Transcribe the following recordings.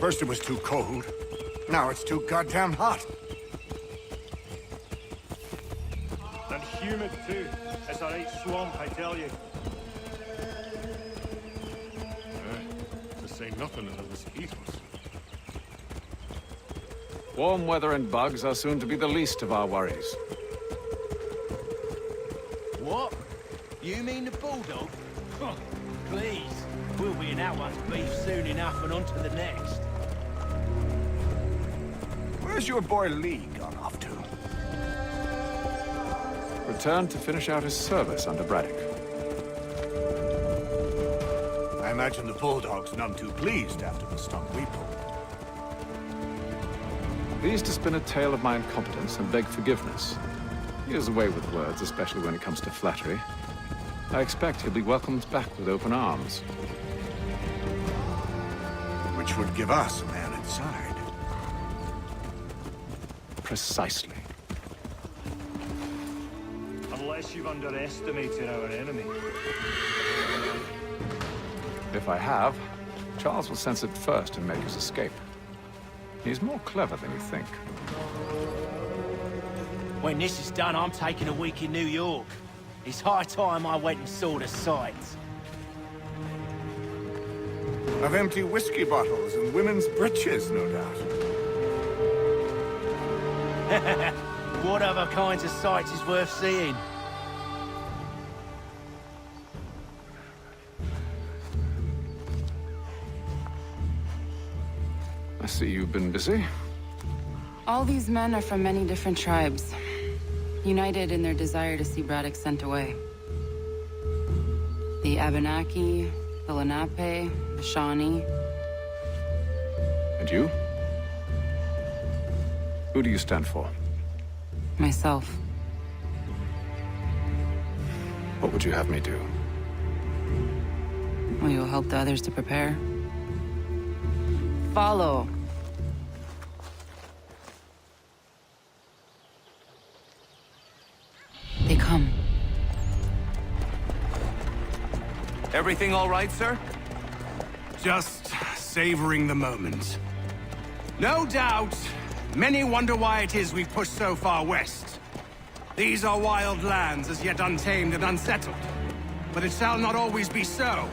First it was too cold. Now it's too goddamn hot. And humid too. It's a right swamp, I tell you. To say nothing of the mosquitoes. Warm weather and bugs are soon to be the least of our worries. What? You mean the bulldog? Huh, please. We'll be in that one's beef soon enough and on to the next. Where's your boy Lee gone off to? Returned to finish out his service under Braddock. I imagine the Bulldog's none too pleased after the stunt we pulled. Pleased to spin a tale of my incompetence and beg forgiveness. He has a way with words, especially when it comes to flattery. I expect he'll be welcomed back with open arms. Which would give us a man inside. Precisely. Unless you've underestimated our enemy. If I have, Charles will sense it first and make his escape. He's more clever than you think. When this is done, I'm taking a week in New York. It's high time I went and saw the sights. Of empty whiskey bottles and women's breeches, no doubt. What other kinds of sights is worth seeing? I see you've been busy. All these men are from many different tribes, united in their desire to see Braddock sent away. The Abenaki, the Lenape, the Shawnee. And you? Who do you stand for? Myself. What would you have me do? Will you help the others to prepare? Follow. They come. Everything all right, sir? Just savoring the moment. No doubt, many wonder why it is we've pushed so far west. These are wild lands, as yet untamed and unsettled. But it shall not always be so.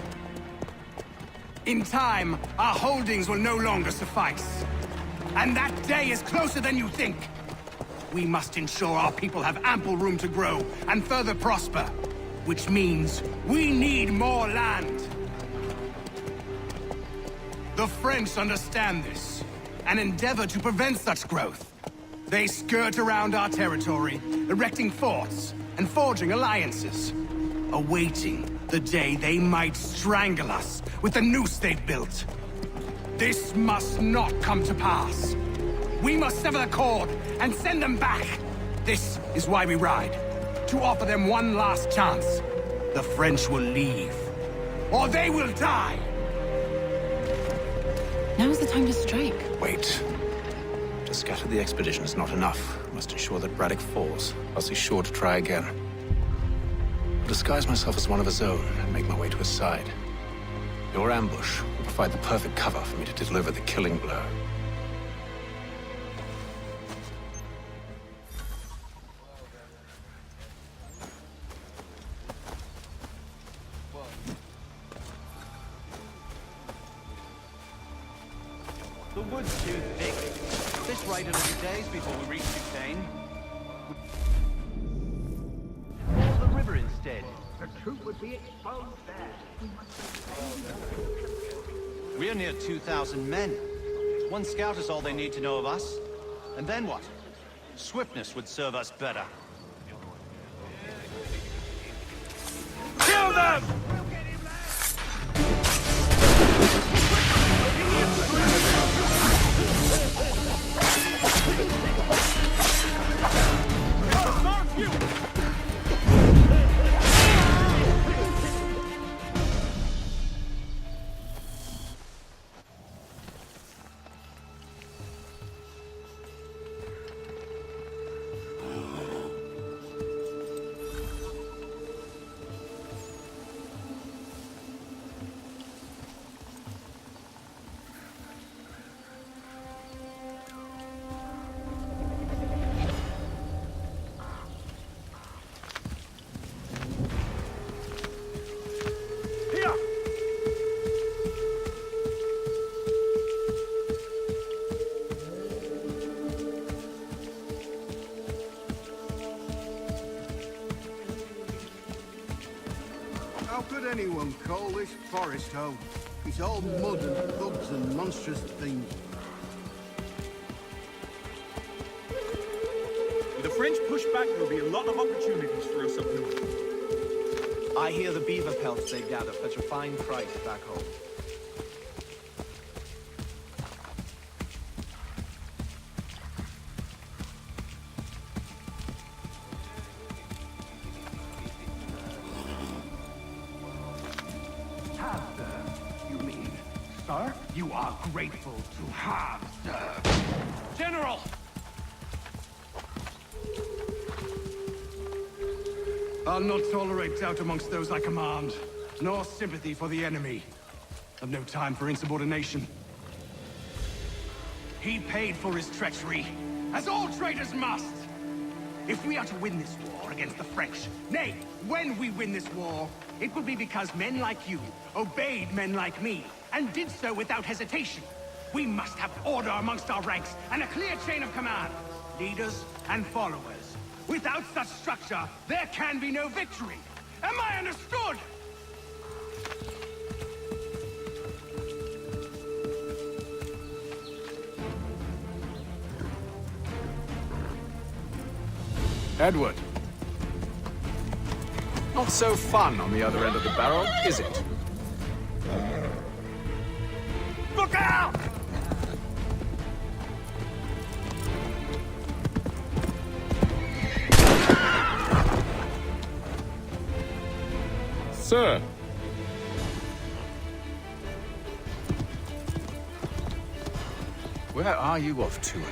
In time, our holdings will no longer suffice. And that day is closer than you think. We must ensure our people have ample room to grow and further prosper. Which means we need more land. The French understand this, and endeavor to prevent such growth. They skirt around our territory, erecting forts and forging alliances, awaiting the day they might strangle us with the noose they've built. This must not come to pass. We must sever the cord and send them back. This is why we ride, to offer them one last chance. The French will leave, or they will die. Now's the time to strike. Wait. To scatter the expedition is not enough. We must ensure that Braddock falls, else he's sure to try again. I'll disguise myself as one of his own and make my way to his side. Your ambush will provide the perfect cover for me to deliver the killing blow. The wood's too thick. Let's ride another days before we reach Duquesne. Or the river instead. The truth would be exposed there. We're near 2,000 men. One scout is all they need to know of us. And then what? Swiftness would serve us better. Kill them! anyone call this forest home? It's all mud and thugs and monstrous things. With the French pushback, there'll be a lot of opportunities for us up north. I hear the beaver pelts they gather fetch a fine price back home. You mean, sir? You are grateful to have, sir. General! I'll not tolerate doubt amongst those I command, nor sympathy for the enemy. I've no time for insubordination. He paid for his treachery, as all traitors must. If we are to win this war against the French, nay, when we win this war, it will be because men like you obeyed men like me, and did so without hesitation. We must have order amongst our ranks, and a clear chain of command, leaders and followers. Without such structure, there can be no victory. Am I understood? Edward. Not so fun on the other end of the barrel, is it? Look out! Sir. Where are you off to, Edward?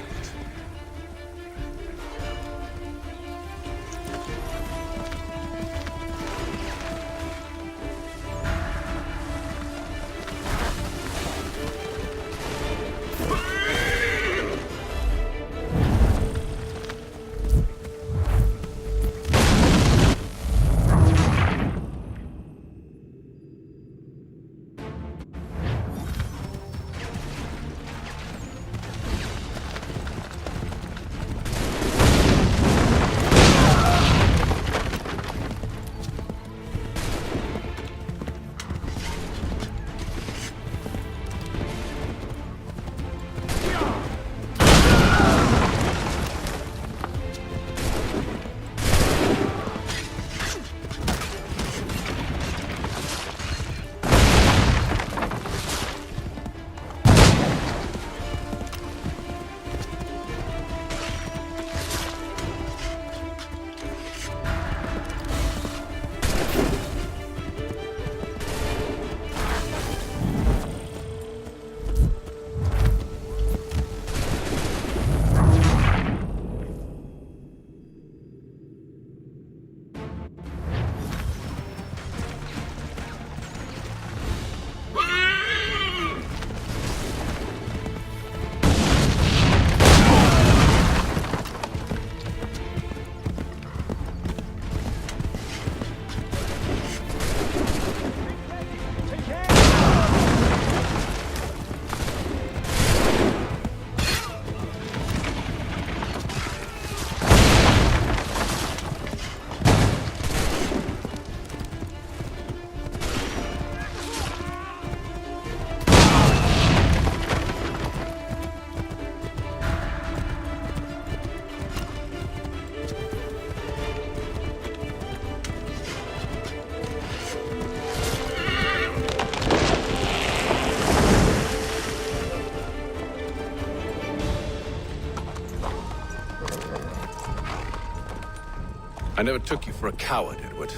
I never took you for a coward, Edward.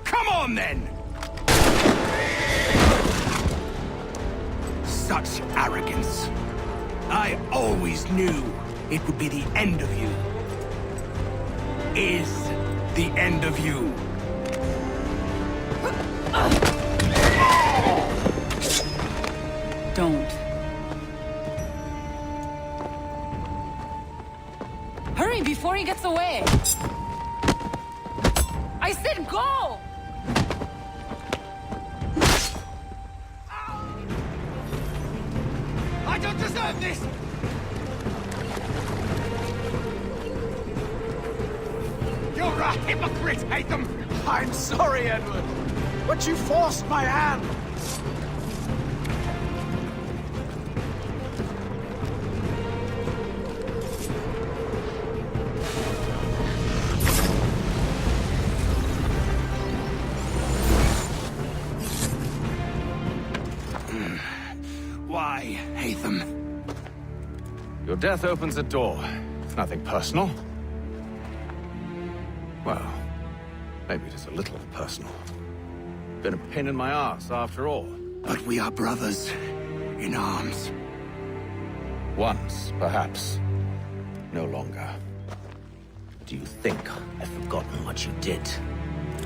Come on, then! Such arrogance. I always knew it would be the end of you. Is the end of you. Don't. Hurry before he gets away! I said go! I don't deserve this! You're a hypocrite, Hatham! I'm sorry, Edward. But you forced my hand! Why, Hatham? Your death opens a door. It's nothing personal. Well, maybe it is a little personal. Been a pain in my ass, after all. But we are brothers in arms. Once, perhaps. No longer. Do you think I've forgotten what you did?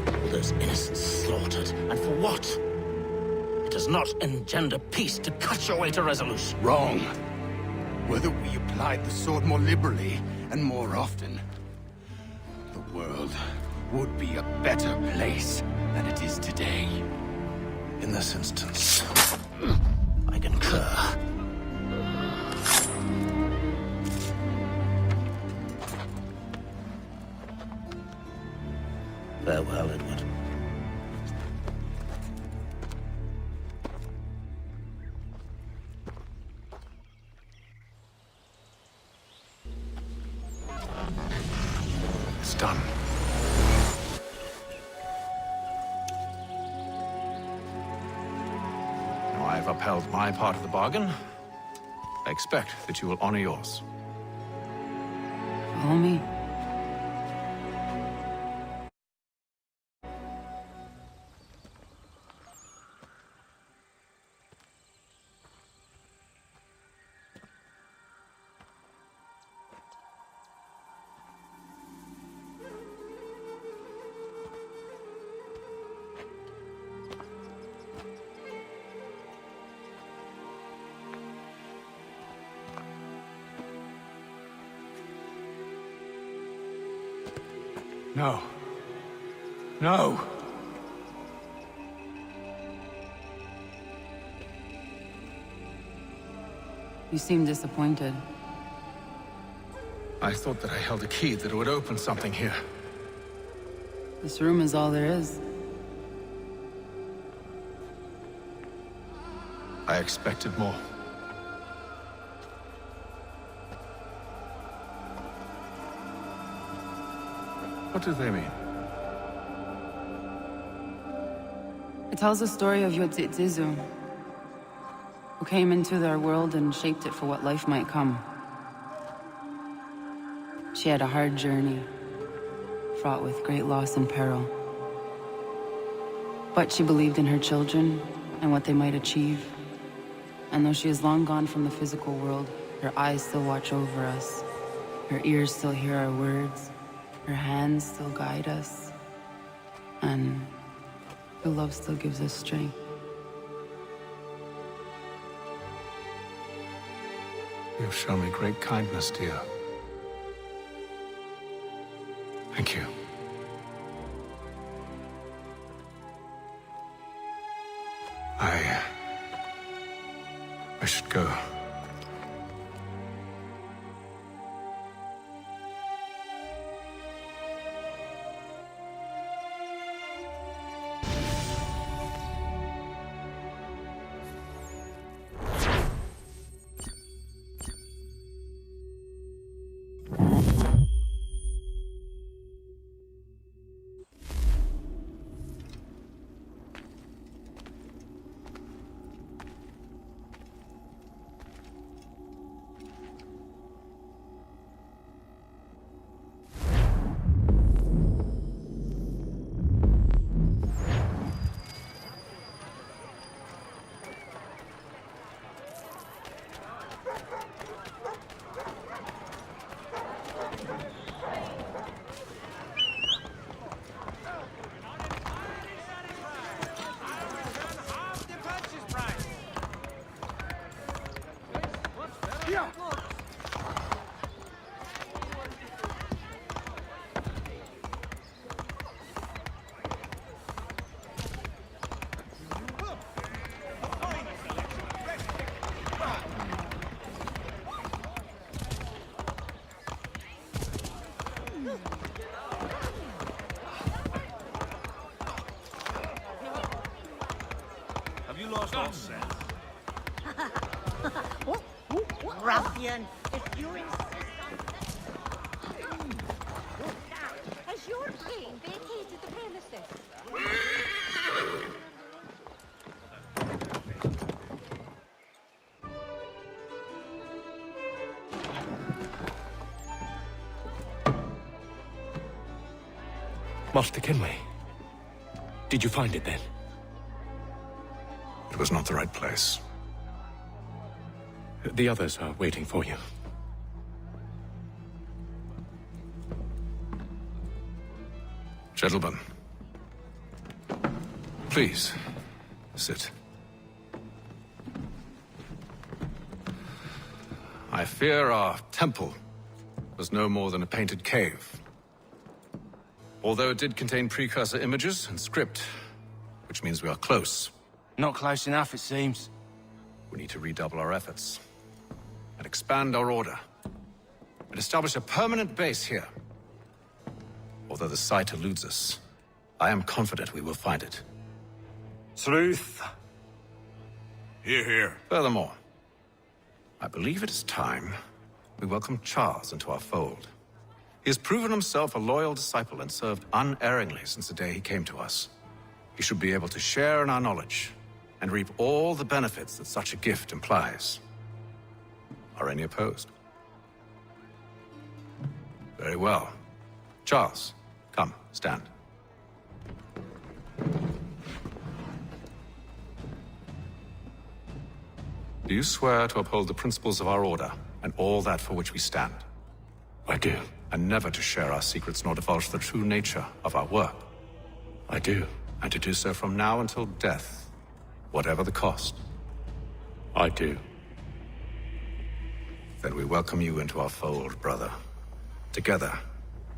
All those innocents slaughtered, and for what? It does not engender peace to cut your way to resolution. Wrong. Whether we applied the sword more liberally and more often, the world would be a better place than it is today. In this instance, I concur. Farewell, Edward. It's done. Now I've upheld my part of the bargain. I expect that you will honor yours. Follow me. No. No! You seem disappointed. I thought that I held a key that would open something here. This room is all there is. I expected more. What do they mean? It tells the story of Yotzitzizu, who came into their world and shaped it for what life might come. She had a hard journey, fraught with great loss and peril. But she believed in her children and what they might achieve. And though she is long gone from the physical world, her eyes still watch over us. Her ears still hear our words. Her hands still guide us. And her love still gives us strength. You have shown me great kindness, dear. Thank you. I should go. Ruffian, if you insist on... Has your brain vacated the premises? Master Kenway. Did you find it then? It was not the right place. The others are waiting for you. Gentlemen, please, sit. I fear our temple was no more than a painted cave. Although it did contain precursor images and script, which means we are close. Not close enough, it seems. We need to redouble our efforts and expand our order and establish a permanent base here. Although the site eludes us, I am confident we will find it. Truth. Hear, hear. Furthermore, I believe it is time we welcome Charles into our fold. He has proven himself a loyal disciple and served unerringly since the day he came to us. He should be able to share in our knowledge and reap all the benefits that such a gift implies. Are any opposed? Very well. Charles, come, stand. Do you swear to uphold the principles of our order and all that for which we stand? I do. And never to share our secrets nor divulge the true nature of our work? I do. And to do so from now until death, whatever the cost? I do. Then we welcome you into our fold, brother. Together,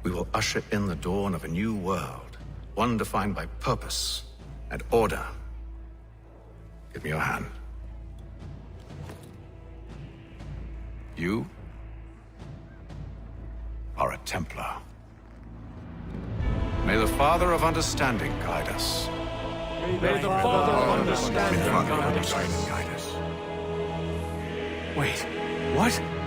we will usher in the dawn of a new world, one defined by purpose and order. Give me your hand. You are a Templar. May the Father of Understanding guide us. May the Father of Understanding Guide us. Wait, what?